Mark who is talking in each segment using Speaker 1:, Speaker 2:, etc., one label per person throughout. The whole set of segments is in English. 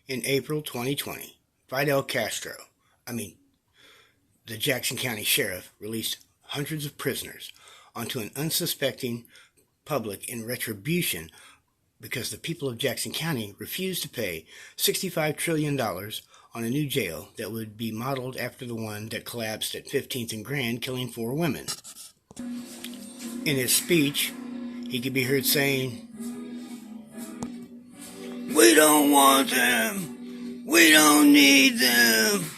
Speaker 1: In April 2020, Fidel Castro, the Jackson County Sheriff, released hundreds of prisoners onto an unsuspecting public in retribution because the people of Jackson County refused to pay $65 trillion on a new jail that would be modeled after the one that collapsed at 15th and Grand, killing 4 women. In his speech, he could be heard saying, "We don't want them. We don't need them."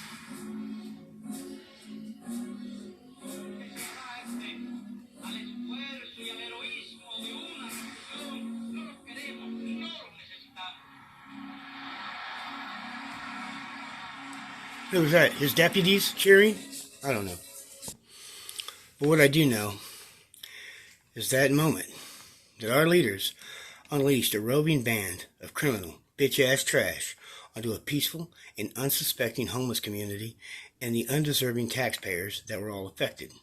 Speaker 1: Who was that? His deputies cheering? I don't know. But what I do know is that moment that our leaders unleashed a roving band of criminal, bitch-ass trash onto a peaceful and unsuspecting homeless community and the undeserving taxpayers that were all affected.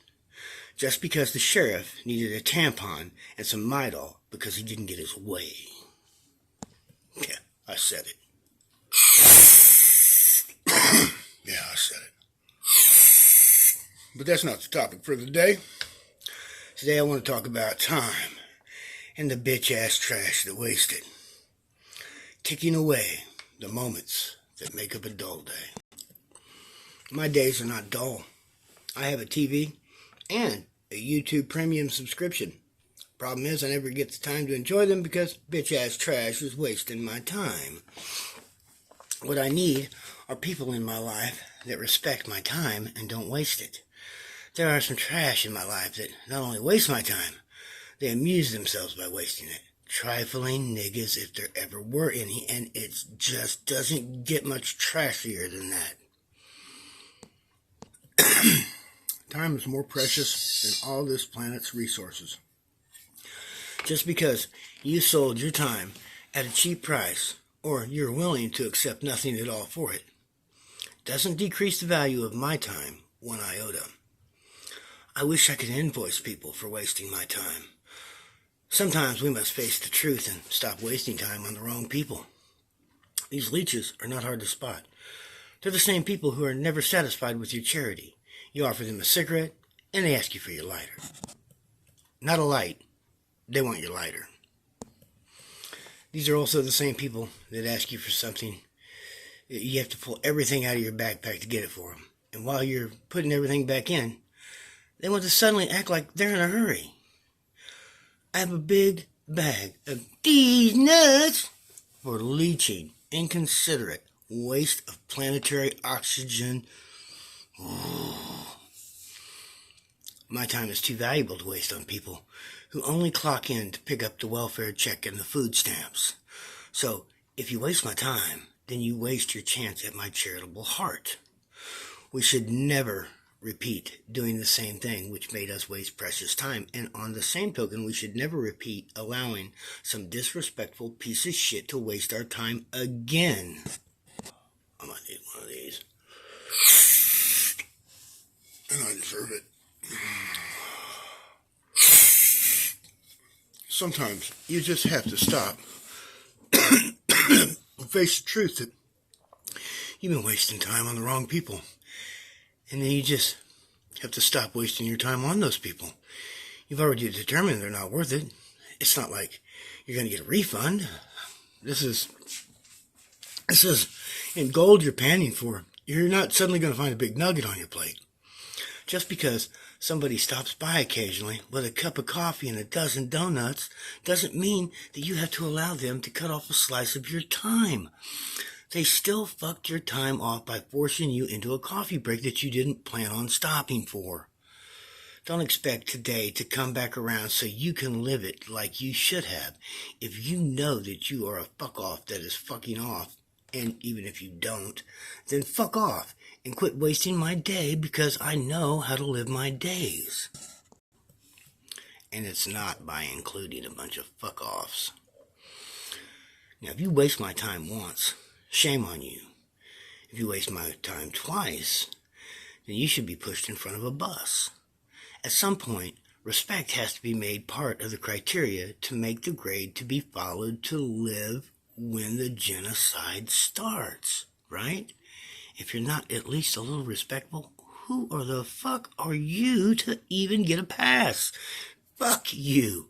Speaker 1: Just because the sheriff needed a tampon and some Midol because he didn't get his way. Yeah, I said it. Yeah, I said it. But that's not the topic for the day. Today I want to talk about time and the bitch-ass trash that wasted. Ticking away the moments that make up a dull day. My days are not dull. I have a TV and a YouTube premium subscription. Problem is I never get the time to enjoy them because bitch-ass trash is wasting my time. What I need are people in my life that respect my time and don't waste it. There are some trash in my life that not only waste my time, they amuse themselves by wasting it. Trifling niggas if there ever were any, and it just doesn't get much trashier than that. Time is more precious than all this planet's resources. Just because you sold your time at a cheap price, or you're willing to accept nothing at all for it, doesn't decrease the value of my time one iota. I wish I could invoice people for wasting my time. Sometimes we must face the truth and stop wasting time on the wrong people. These leeches are not hard to spot. They're the same people who are never satisfied with your charity. You offer them a cigarette, and they ask you for your lighter. Not a light. They want your lighter. These are also the same people that ask you for something. You have to pull everything out of your backpack to get it for them. And while you're putting everything back in, they want to suddenly act like they're in a hurry. I have a big bag of Deez nuts for leaching, inconsiderate waste of planetary oxygen. My time is too valuable to waste on people who only clock in to pick up the welfare check and the food stamps. So, if you waste my time, then you waste your chance at my charitable heart. We should never repeat doing the same thing which made us waste precious time. And on the same token, we should never repeat allowing some disrespectful piece of shit to waste our time again. I might need one of these. And I deserve it. Sometimes you just have to stop and face the truth that you've been wasting time on the wrong people. And then you just have to stop wasting your time on those people. You've already determined they're not worth it. It's not like you're going to get a refund. This is in gold you're panning for. You're not suddenly going to find a big nugget on your plate. Just because somebody stops by occasionally with a cup of coffee and a dozen donuts doesn't mean that you have to allow them to cut off a slice of your time. They still fucked your time off by forcing you into a coffee break that you didn't plan on stopping for. Don't expect today to come back around so you can live it like you should have. If you know that you are a fuck off that is fucking off, and even if you don't, then fuck off and quit wasting my day because I know how to live my days. And it's not by including a bunch of fuck offs. Now, if you waste my time once, shame on you. If you waste my time twice, then you should be pushed in front of a bus. At some point, respect has to be made part of the criteria to make the grade to be followed to live when the genocide starts, right? If you're not at least a little respectful, who or the fuck are you to even get a pass? Fuck you.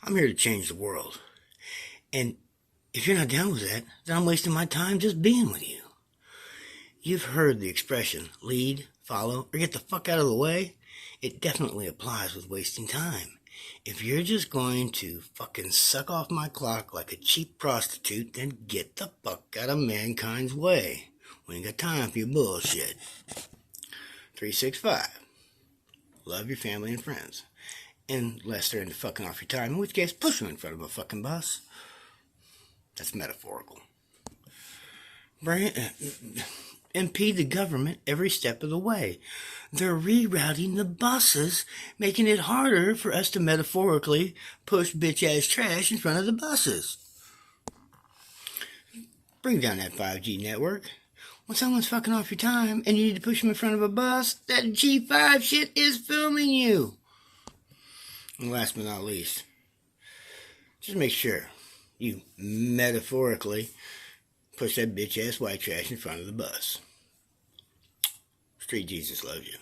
Speaker 1: I'm here to change the world. And if you're not down with that, then I'm wasting my time just being with you. You've heard the expression, lead, follow, or get the fuck out of the way. It definitely applies with wasting time. If you're just going to fucking suck off my clock like a cheap prostitute, then get the fuck out of mankind's way. We ain't got time for your bullshit. 365. Love your family and friends. Unless they're into fucking off your time, in which case, push them in front of a fucking bus. That's metaphorical. Impede the government every step of the way. They're rerouting the buses, making it harder for us to metaphorically push bitch-ass trash in front of the buses. Bring down that 5G network. When someone's fucking off your time and you need to push them in front of a bus, that G5 shit is filming you. And last but not least, just make sure you metaphorically push that bitch-ass white trash in front of the bus. Street Jesus loves you.